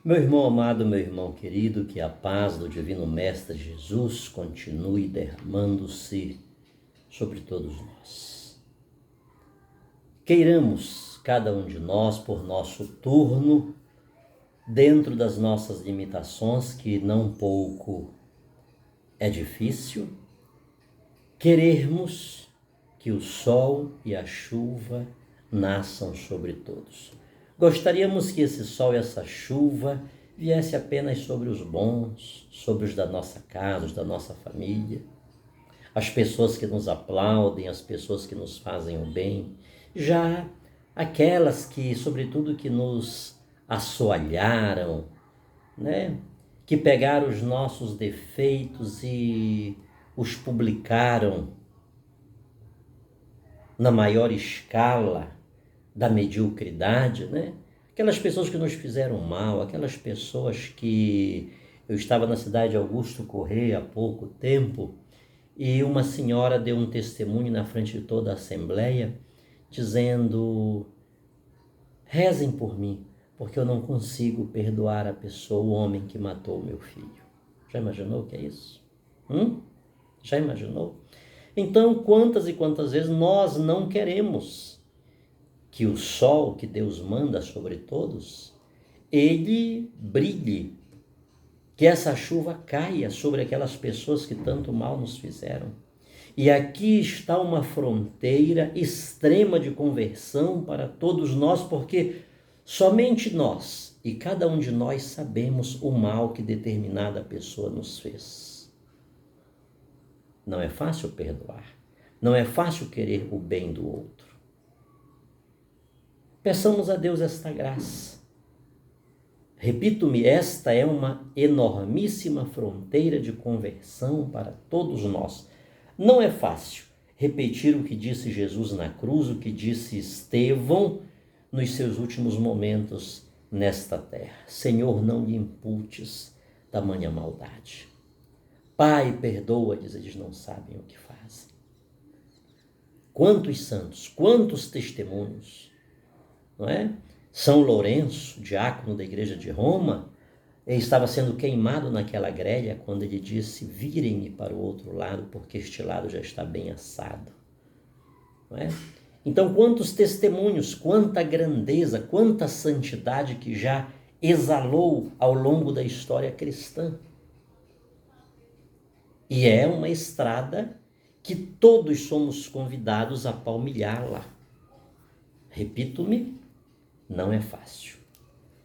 Meu irmão amado, meu irmão querido, que a paz do Divino Mestre Jesus continue derramando-se sobre todos nós. Queiramos, cada um de nós, por nosso turno, dentro das nossas limitações, que não pouco é difícil, querermos que o sol e a chuva nasçam sobre todos. Gostaríamos que esse sol e essa chuva viesse apenas sobre os bons, sobre os da nossa casa, os da nossa família, as pessoas que nos aplaudem, as pessoas que nos fazem o bem, já aquelas que, sobretudo, que nos assoalharam, né? Que pegaram os nossos defeitos e os publicaram na maior escala da mediocridade, né? Aquelas pessoas que nos fizeram mal, aquelas pessoas que... Eu estava na cidade de Augusto Corrêa há pouco tempo e uma senhora deu um testemunho na frente de toda a assembleia dizendo: rezem por mim, porque eu não consigo perdoar a pessoa, o homem que matou meu filho. Já imaginou o que é isso? Já imaginou? Então, quantas e quantas vezes nós não queremos que o sol que Deus manda sobre todos, ele brilhe, que essa chuva caia sobre aquelas pessoas que tanto mal nos fizeram. E aqui está uma fronteira extrema de conversão para todos nós, porque somente nós e cada um de nós sabemos o mal que determinada pessoa nos fez. Não é fácil perdoar, não é fácil querer o bem do outro. Peçamos a Deus esta graça. Repito-me, esta é uma enormíssima fronteira de conversão para todos nós. Não é fácil repetir o que disse Jesus na cruz, o que disse Estevão nos seus últimos momentos nesta terra. Senhor, não lhe imputes tamanha maldade. Pai, perdoa-lhes, eles não sabem o que fazem. Quantos santos, quantos testemunhos, não é? São Lourenço, diácono da igreja de Roma, estava sendo queimado naquela grelha quando ele disse: virem-me para o outro lado, porque este lado já está bem assado. Não é? Então, quantos testemunhos, quanta grandeza, quanta santidade que já exalou ao longo da história cristã. E é uma estrada que todos somos convidados a palmilhá-la. Repito-me, não é fácil.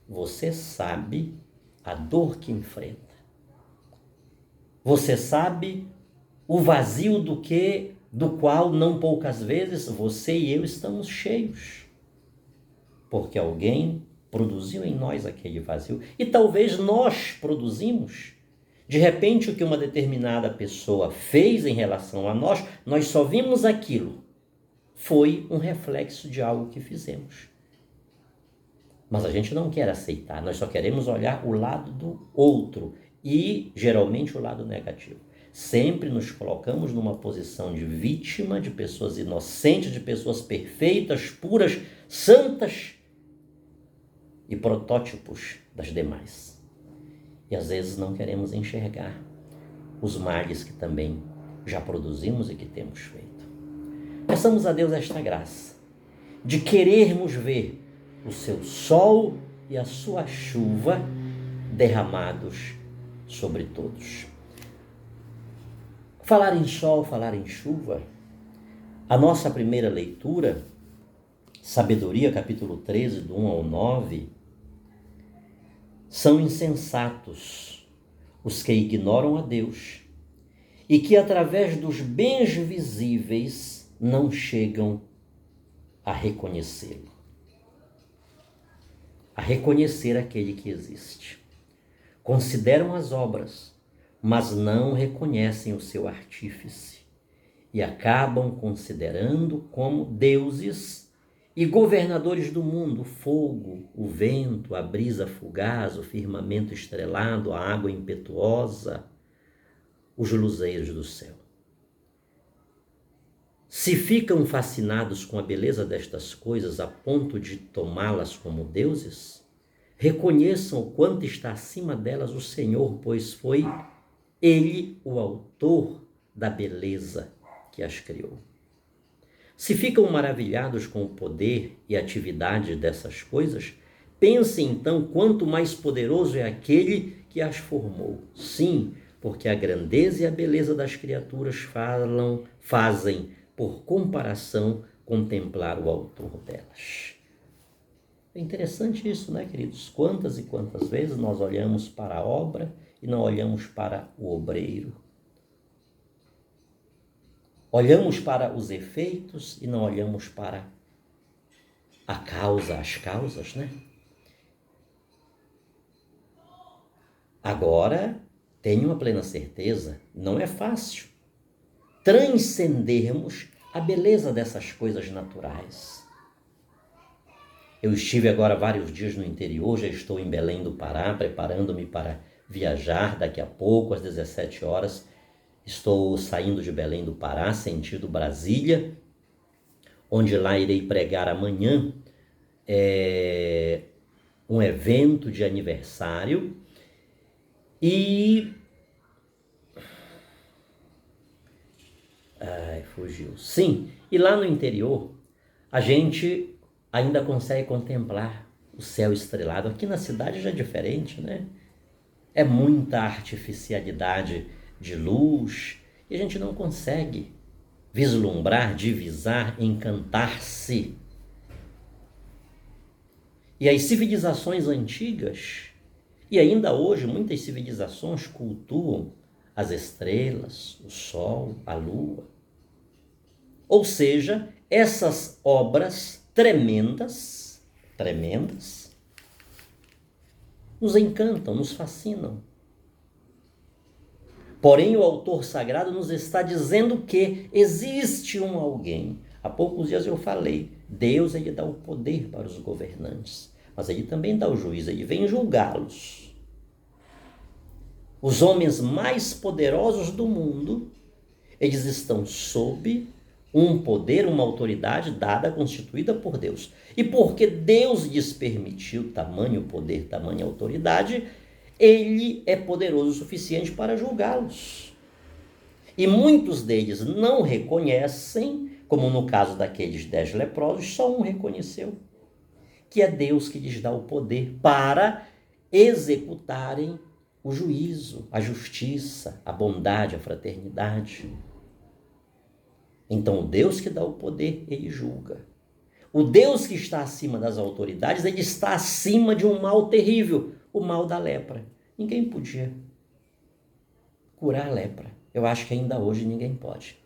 Você sabe a dor que enfrenta. Você sabe o vazio do qual não poucas vezes você e eu estamos cheios. Porque alguém produziu em nós aquele vazio. E talvez nós produzimos. De repente, o que uma determinada pessoa fez em relação a nós só vimos aquilo. Foi um reflexo de algo que fizemos. Mas a gente não quer aceitar, nós só queremos olhar o lado do outro e, geralmente, o lado negativo. Sempre nos colocamos numa posição de vítima, de pessoas inocentes, de pessoas perfeitas, puras, santas e protótipos das demais. E às vezes não queremos enxergar os males que também já produzimos e que temos feito. Peçamos a Deus esta graça de querermos ver o seu sol e a sua chuva derramados sobre todos. Falar em sol, falar em chuva, a nossa primeira leitura, Sabedoria, capítulo 13, do 1 ao 9, são insensatos os que ignoram a Deus e que, através dos bens visíveis, não chegam a reconhecê-lo. A reconhecer aquele que existe. Consideram as obras, mas não reconhecem o seu artífice e acabam considerando como deuses e governadores do mundo o fogo, o vento, a brisa fugaz, o firmamento estrelado, a água impetuosa, os luzeiros do céu. Se ficam fascinados com a beleza destas coisas a ponto de tomá-las como deuses, reconheçam o quanto está acima delas o Senhor, pois foi Ele o autor da beleza que as criou. Se ficam maravilhados com o poder e atividade dessas coisas, pensem então quanto mais poderoso é aquele que as formou. Sim, porque a grandeza e a beleza das criaturas fazem, por comparação, contemplar o autor delas. É interessante isso, né, queridos? Quantas e quantas vezes nós olhamos para a obra e não olhamos para o obreiro. Olhamos para os efeitos e não olhamos para a causa, as causas, né? Agora, tenho a plena certeza, não é fácil transcendermos a beleza dessas coisas naturais. Eu estive agora vários dias no interior, já estou em Belém do Pará, preparando-me para viajar daqui a pouco, às 17 horas. Estou saindo de Belém do Pará, sentido Brasília, onde lá irei pregar amanhã um evento de aniversário. E... fugiu. Sim, e lá no interior, a gente ainda consegue contemplar o céu estrelado. Aqui na cidade já é diferente, né? É muita artificialidade de luz e a gente não consegue vislumbrar, divisar, encantar-se. E as civilizações antigas, e ainda hoje muitas civilizações cultuam as estrelas, o sol, a lua. Ou seja, essas obras tremendas, nos encantam, nos fascinam. Porém, o autor sagrado nos está dizendo que existe um alguém. Há poucos dias eu falei, Deus ele dá o poder para os governantes, mas ele também dá o juízo, ele vem julgá-los. Os homens mais poderosos do mundo, eles estão sob um poder, uma autoridade dada, constituída por Deus. E porque Deus lhes permitiu tamanho poder, tamanha autoridade, ele é poderoso o suficiente para julgá-los. E muitos deles não reconhecem, como no caso daqueles 10 leprosos, só um reconheceu, que é Deus que lhes dá o poder para executarem o juízo, a justiça, a bondade, a fraternidade. Então, o Deus que dá o poder, ele julga. O Deus que está acima das autoridades, ele está acima de um mal terrível, o mal da lepra. Ninguém podia curar a lepra. Eu acho que ainda hoje ninguém pode.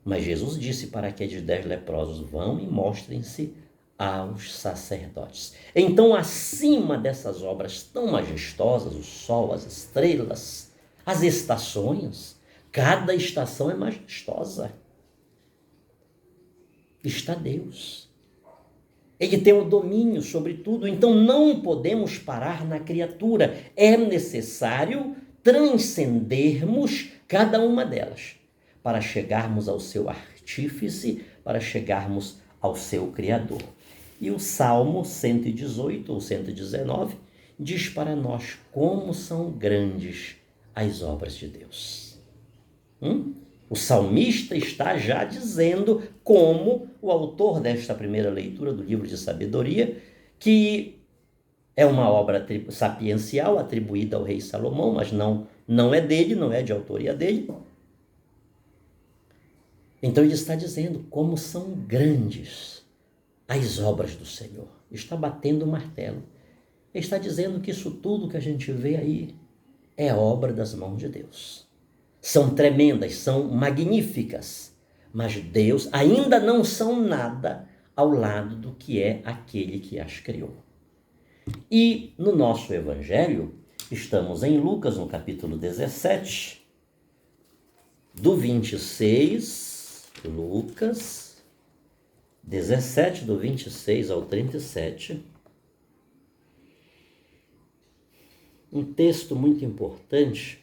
Mas Jesus disse para aqueles 10 leprosos, vão e mostrem-se aos sacerdotes. Então, acima dessas obras tão majestosas, o sol, as estrelas, as estações, cada estação é majestosa. Está Deus. Ele tem o domínio sobre tudo, então não podemos parar na criatura. É necessário transcendermos cada uma delas para chegarmos ao seu artífice, para chegarmos ao seu Criador. E o Salmo 118 ou 119 diz para nós como são grandes as obras de Deus. O salmista está já dizendo como o autor desta primeira leitura do livro de sabedoria, que é uma obra sapiencial atribuída ao rei Salomão, mas não é dele, não é de autoria dele. Então ele está dizendo como são grandes as obras do Senhor. Está batendo o martelo. Ele está dizendo que isso tudo que a gente vê aí é obra das mãos de Deus. São tremendas, são magníficas, mas Deus ainda não são nada ao lado do que é aquele que as criou. E no nosso evangelho, estamos em Lucas, no capítulo 17, do 26, Lucas 17, do 26 ao 37, um texto muito importante.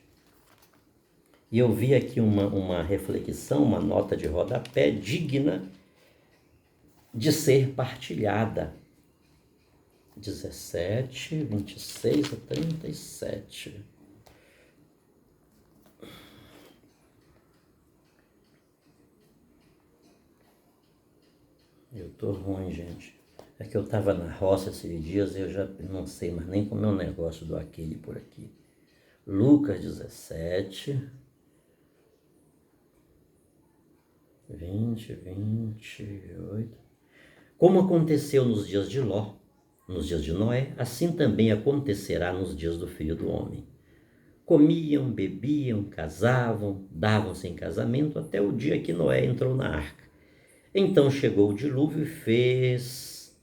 E eu vi aqui uma reflexão, uma nota de rodapé digna de ser partilhada. 17, 26 a 37. Eu tô ruim, gente. É que eu estava na roça esses dias e eu já não sei mais nem como é o negócio do aquele por aqui. Lucas 17, 20, 28. Como aconteceu nos dias de Ló, nos dias de Noé, assim também acontecerá nos dias do Filho do Homem. Comiam, bebiam, casavam, davam-se em casamento até o dia que Noé entrou na arca. Então chegou o dilúvio e fez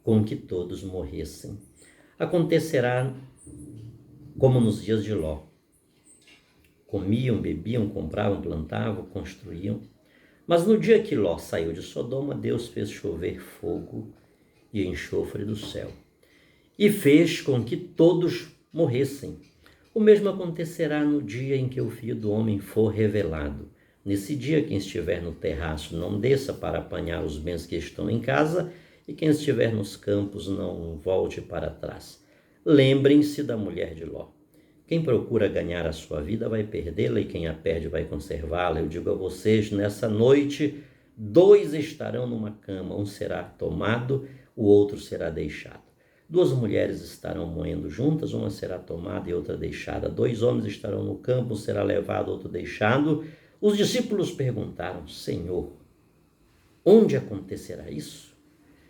com que todos morressem. Acontecerá como nos dias de Ló. Comiam, bebiam, compravam, plantavam, construíam. Mas no dia que Ló saiu de Sodoma, Deus fez chover fogo e enxofre do céu, e fez com que todos morressem. O mesmo acontecerá no dia em que o Filho do Homem for revelado. Nesse dia, quem estiver no terraço não desça para apanhar os bens que estão em casa, e quem estiver nos campos não volte para trás. Lembrem-se da mulher de Ló. Quem procura ganhar a sua vida vai perdê-la, e quem a perde vai conservá-la. Eu digo a vocês, nessa noite, 2 estarão numa cama, um será tomado, o outro será deixado. 2 mulheres estarão moendo juntas, uma será tomada e outra deixada. 2 homens estarão no campo, um será levado, outro deixado. Os discípulos perguntaram: Senhor, onde acontecerá isso?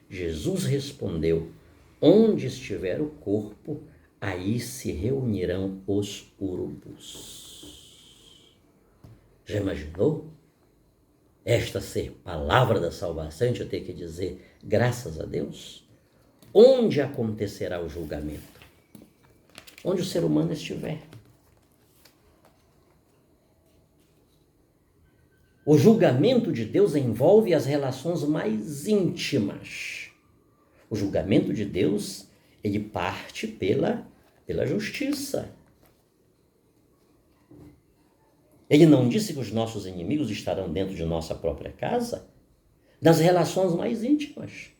Jesus respondeu: onde estiver o corpo, aí se reunirão os urubus. Já imaginou? Esta ser palavra da salvação, a gente ter que dizer graças a Deus? Onde acontecerá o julgamento? Onde o ser humano estiver. O julgamento de Deus envolve as relações mais íntimas. O julgamento de Deus, ele parte pela justiça. Ele não disse que os nossos inimigos estarão dentro de nossa própria casa? Nas relações mais íntimas.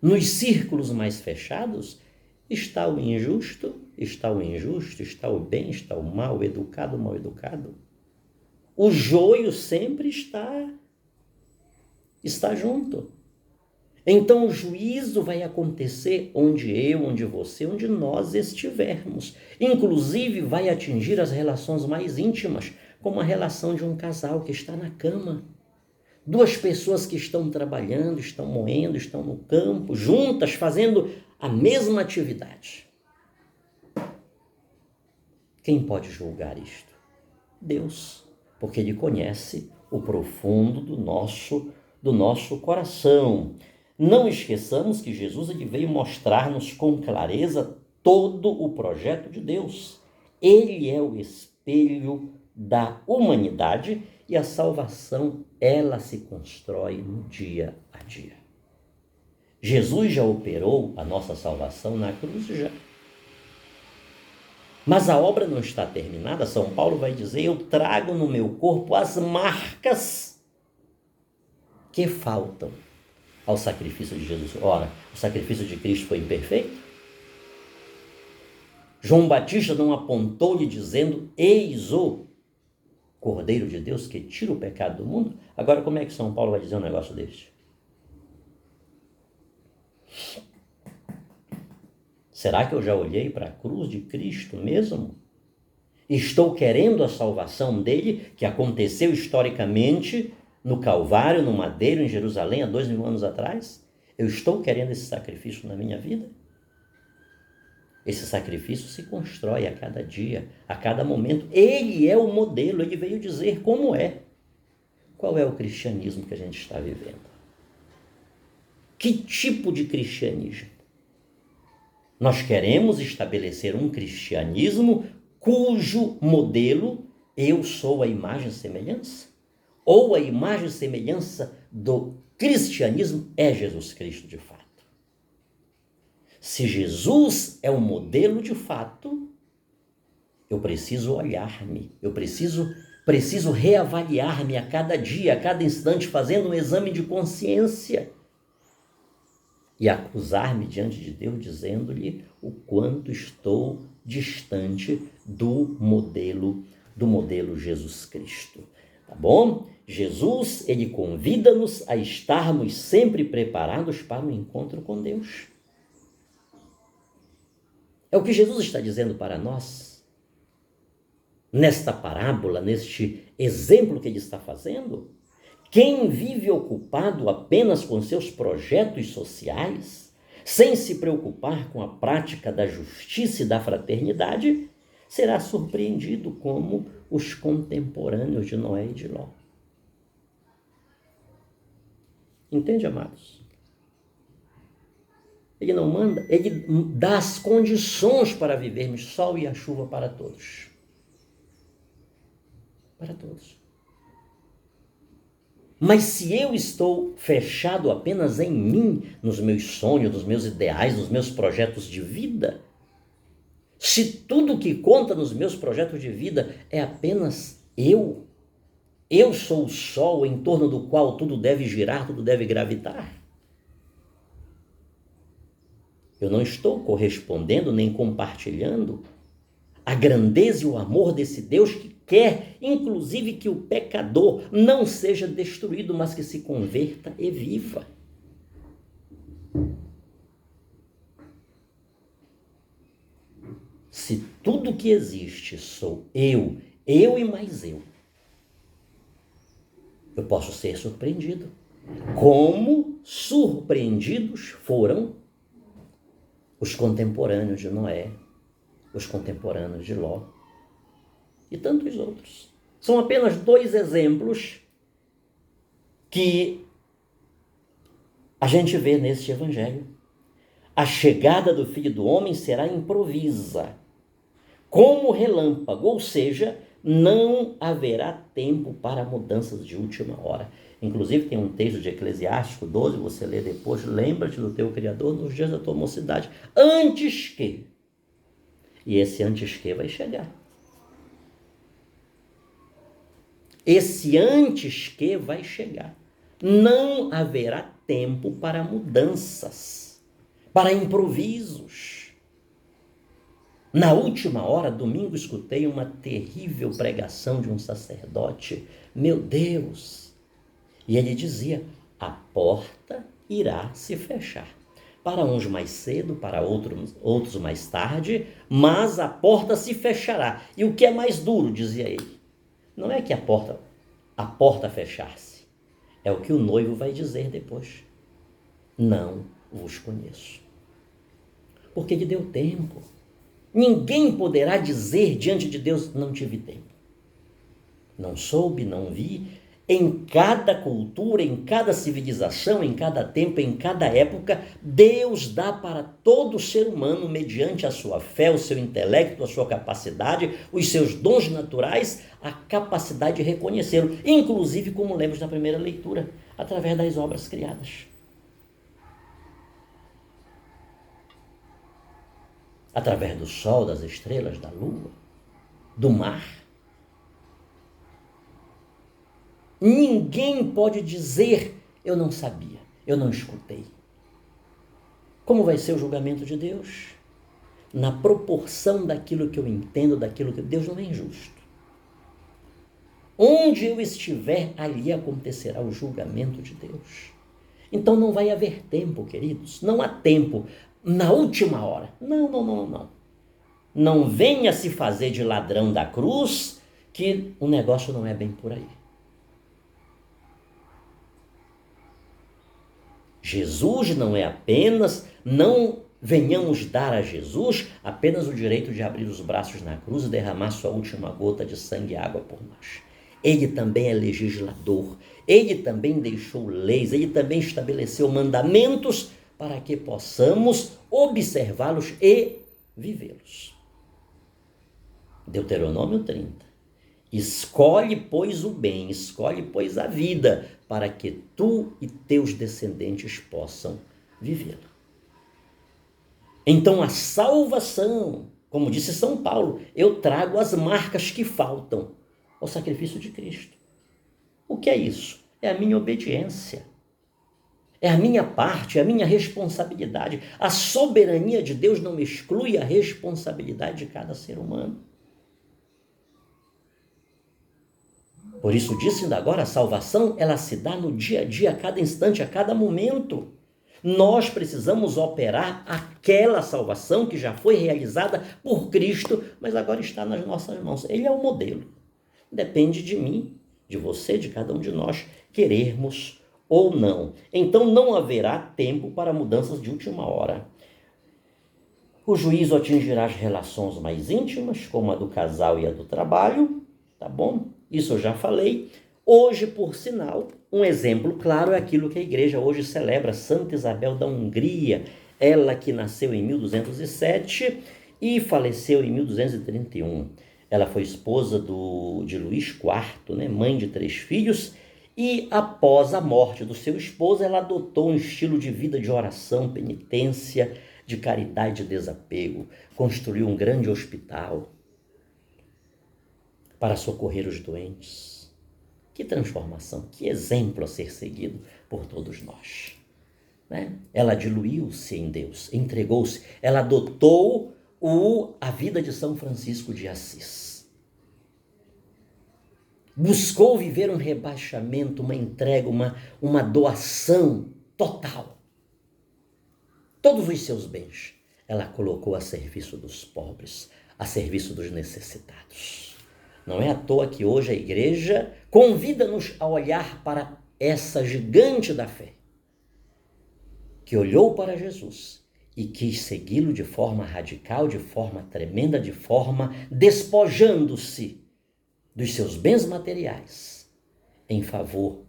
Nos círculos mais fechados, está o injusto, está o bem, está o mal, o educado, o mal educado. O joio sempre está junto. Então o juízo vai acontecer onde eu, onde você, onde nós estivermos. Inclusive vai atingir as relações mais íntimas, como a relação de um casal que está na cama. 2 pessoas que estão trabalhando, estão moendo, estão no campo, juntas, fazendo a mesma atividade. Quem pode julgar isto? Deus, porque Ele conhece o profundo do nosso coração. Não esqueçamos que Jesus ele veio mostrar-nos com clareza todo o projeto de Deus. Ele é o espelho da humanidade e a salvação, ela se constrói no dia a dia. Jesus já operou a nossa salvação na cruz já. Mas a obra não está terminada. São Paulo vai dizer: eu trago no meu corpo as marcas que faltam ao sacrifício de Jesus. Ora, o sacrifício de Cristo foi imperfeito? João Batista não apontou-lhe dizendo: eis o Cordeiro de Deus que tira o pecado do mundo? Agora, como é que São Paulo vai dizer um negócio deste? Será que eu já olhei para a cruz de Cristo mesmo? Estou querendo a salvação dele, que aconteceu historicamente no Calvário, no Madeiro, em Jerusalém, há 2000 anos atrás? Eu estou querendo esse sacrifício na minha vida? Esse sacrifício se constrói a cada dia, a cada momento. Ele é o modelo, ele veio dizer como é. Qual é o cristianismo que a gente está vivendo? Que tipo de cristianismo? Nós queremos estabelecer um cristianismo cujo modelo eu sou a imagem e semelhança? Ou a imagem e semelhança do cristianismo é Jesus Cristo de fato? Se Jesus é o modelo de fato, eu preciso olhar-me, eu preciso reavaliar-me a cada dia, a cada instante, fazendo um exame de consciência. e acusar-me diante de Deus, dizendo-lhe o quanto estou distante do modelo Jesus Cristo. Tá bom? Jesus, ele convida-nos a estarmos sempre preparados para o encontro com Deus. É o que Jesus está dizendo para nós. Nesta parábola, neste exemplo que ele está fazendo, quem vive ocupado apenas com seus projetos sociais, sem se preocupar com a prática da justiça e da fraternidade, será surpreendido como os contemporâneos de Noé e de Ló. Entende, amados? Ele não manda, ele dá as condições para vivermos sol e a chuva para todos. Para todos. Mas se eu estou fechado apenas em mim, nos meus sonhos, nos meus ideais, nos meus projetos de vida, se tudo que conta nos meus projetos de vida é apenas eu sou o sol em torno do qual tudo deve girar, tudo deve gravitar, eu não estou correspondendo nem compartilhando a grandeza e o amor desse Deus que quer, inclusive, que o pecador não seja destruído, mas que se converta e viva. Se tudo que existe sou eu e mais eu posso ser surpreendido. Como surpreendidos foram os contemporâneos de Noé, os contemporâneos de Ló e tantos outros. São apenas 2 exemplos que a gente vê neste evangelho. A chegada do Filho do Homem será improvisa, como relâmpago, ou seja, não haverá tempo para mudanças de última hora. Inclusive tem um texto de Eclesiástico 12, você lê depois, lembra-te do teu Criador nos dias da tua mocidade, antes que. E esse antes que vai chegar. Esse antes que vai chegar. Não haverá tempo para mudanças, para improvisos. Na última hora, domingo, escutei uma terrível pregação de um sacerdote. Meu Deus! E ele dizia, a porta irá se fechar. Para uns mais cedo, para outros mais tarde, mas a porta se fechará. E o que é mais duro, dizia ele, não é que a porta fechar-se, é o que o noivo vai dizer depois. Não vos conheço. Porque lhe deu tempo. Ninguém poderá dizer diante de Deus, não tive tempo. Não soube, não vi. Em cada cultura, em cada civilização, em cada tempo, em cada época, Deus dá para todo ser humano, mediante a sua fé, o seu intelecto, a sua capacidade, os seus dons naturais, a capacidade de reconhecê-lo, inclusive, como lemos na primeira leitura, através das obras criadas. Através do sol, das estrelas, da lua, do mar. Ninguém pode dizer, eu não sabia, eu não escutei. Como vai ser o julgamento de Deus? Na proporção daquilo que eu entendo, daquilo que Deus não é injusto. Onde eu estiver, ali acontecerá o julgamento de Deus. Então não vai haver tempo, queridos, não há tempo. Na última hora, não. Não venha se fazer de ladrão da cruz, que o negócio não é bem por aí. Jesus não é apenas, não venhamos dar a Jesus apenas o direito de abrir os braços na cruz e derramar sua última gota de sangue e água por nós. Ele também é legislador, ele também deixou leis, ele também estabeleceu mandamentos para que possamos observá-los e vivê-los. Deuteronômio 30. Escolhe, pois, o bem, escolhe, pois, a vida, para que tu e teus descendentes possam vivê-la. Então, a salvação, como disse São Paulo, eu trago as marcas que faltam ao sacrifício de Cristo. O que é isso? É a minha obediência. É a minha parte, é a minha responsabilidade. A soberania de Deus não exclui a responsabilidade de cada ser humano. Por isso disse ainda agora, a salvação, ela se dá no dia a dia, a cada instante, a cada momento. Nós precisamos operar aquela salvação que já foi realizada por Cristo, mas agora está nas nossas mãos. Ele é o modelo. Depende de mim, de você, de cada um de nós, querermos ou não. Então não haverá tempo para mudanças de última hora. O juízo atingirá as relações mais íntimas, como a do casal e a do trabalho, tá bom? Isso eu já falei. Hoje, por sinal, um exemplo claro é aquilo que a igreja hoje celebra, Santa Isabel da Hungria, ela que nasceu em 1207 e faleceu em 1231. Ela foi esposa de Luís IV, né, mãe de 3 filhos, e após a morte do seu esposo, ela adotou um estilo de vida de oração, penitência, de caridade e desapego. Construiu um grande hospital para socorrer os doentes. Que transformação, que exemplo a ser seguido por todos nós. Né? Ela diluiu-se em Deus, entregou-se, ela adotou a vida de São Francisco de Assis. Buscou viver um rebaixamento, uma entrega, uma doação total. Todos os seus bens ela colocou a serviço dos pobres, a serviço dos necessitados. Não é à toa que hoje a igreja convida-nos a olhar para essa gigante da fé, que olhou para Jesus e quis segui-lo de forma radical, de forma tremenda, de forma despojando-se dos seus bens materiais em favor.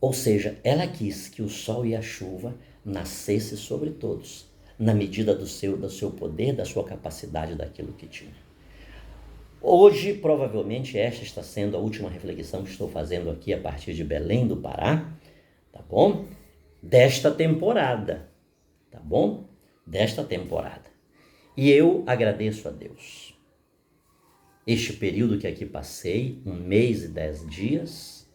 Ou seja, ela quis que o sol e a chuva nascesse sobre todos, na medida do seu poder, da sua capacidade, daquilo que tinha. Hoje, provavelmente, esta está sendo a última reflexão que estou fazendo aqui a partir de Belém do Pará, tá bom? Desta temporada, tá bom? Desta temporada. E eu agradeço a Deus. Este período que aqui passei, 1 mês e 10 dias,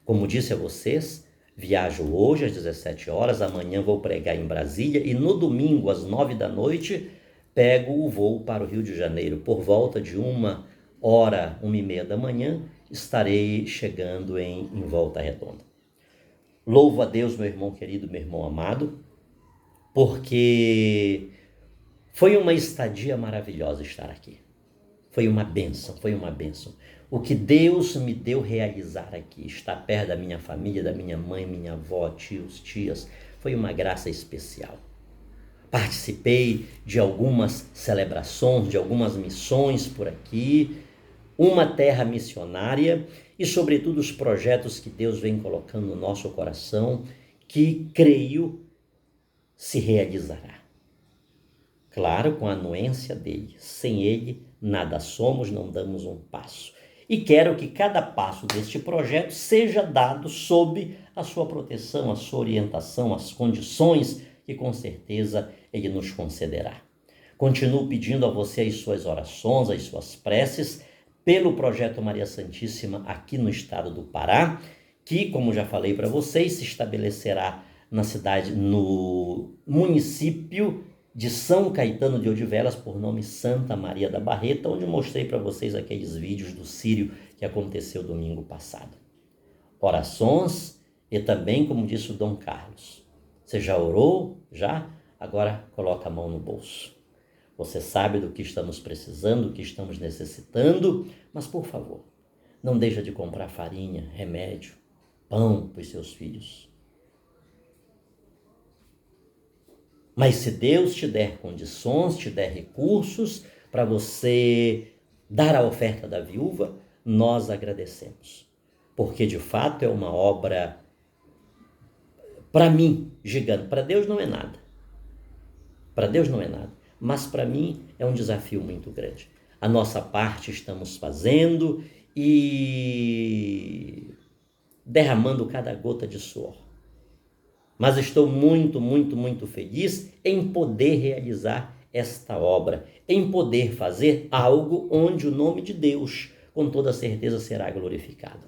como disse a vocês, viajo hoje às 17 horas, amanhã vou pregar em Brasília e no domingo às 9 da noite pego o voo para o Rio de Janeiro. Por volta de 1h, 1h30 da manhã, estarei chegando em Volta Redonda. Louvo a Deus, meu irmão querido, meu irmão amado, porque foi uma estadia maravilhosa estar aqui. Foi uma bênção, foi uma bênção. O que Deus me deu realizar aqui, estar perto da minha família, da minha mãe, minha avó, tios, tias, foi uma graça especial. Participei de algumas celebrações, de algumas missões por aqui, uma terra missionária e, sobretudo, os projetos que Deus vem colocando no nosso coração, que creio se realizará. Claro, com a anuência dele. Sem ele, nada somos, não damos um passo. E quero que cada passo deste projeto seja dado sob a sua proteção, a sua orientação, as condições que com certeza ele nos concederá. Continuo pedindo a você as suas orações, as suas preces pelo Projeto Maria Santíssima aqui no estado do Pará, que, como já falei para vocês, se estabelecerá na cidade, no município de São Caetano de Odivelas, por nome Santa Maria da Barreta, onde mostrei para vocês aqueles vídeos do Sírio que aconteceu domingo passado. Orações e também, como disse o Dom Carlos, você já orou? Já? Agora coloca a mão no bolso. Você sabe do que estamos precisando, do que estamos necessitando, mas por favor, não deixa de comprar farinha, remédio, pão para os seus filhos. Mas se Deus te der condições, te der recursos para você dar a oferta da viúva, nós agradecemos. Porque de fato é uma obra, para mim, gigante. Para Deus não é nada. Para Deus não é nada. Mas para mim é um desafio muito grande. A nossa parte estamos fazendo e derramando cada gota de suor. Mas estou muito, muito, muito feliz em poder realizar esta obra, em poder fazer algo onde o nome de Deus, com toda certeza, será glorificado.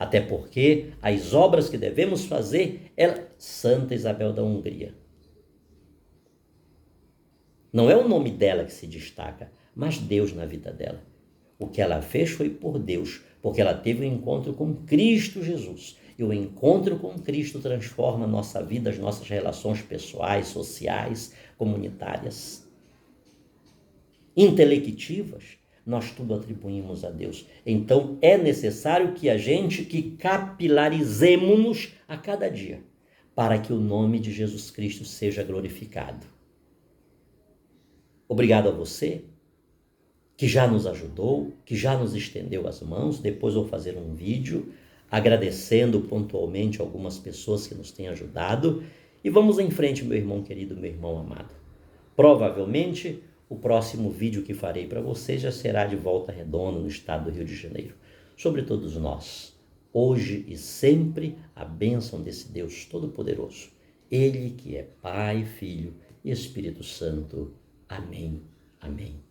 Até porque as obras que devemos fazer é Santa Isabel da Hungria. Não é o nome dela que se destaca, mas Deus na vida dela. O que ela fez foi por Deus, porque ela teve um encontro com Cristo Jesus. E o encontro com Cristo transforma a nossa vida, as nossas relações pessoais, sociais, comunitárias, intelectivas. Nós tudo atribuímos a Deus. Então é necessário que capilarizemos-nos a cada dia, para que o nome de Jesus Cristo seja glorificado. Obrigado a você que já nos ajudou, que já nos estendeu as mãos. Depois vou fazer um vídeo agradecendo pontualmente algumas pessoas que nos têm ajudado. E vamos em frente, meu irmão querido, meu irmão amado. Provavelmente o próximo vídeo que farei para vocês já será de Volta Redonda, no estado do Rio de Janeiro. Sobre todos nós, hoje e sempre, a bênção desse Deus Todo-Poderoso. Ele que é Pai, Filho e Espírito Santo. Amém. Amém.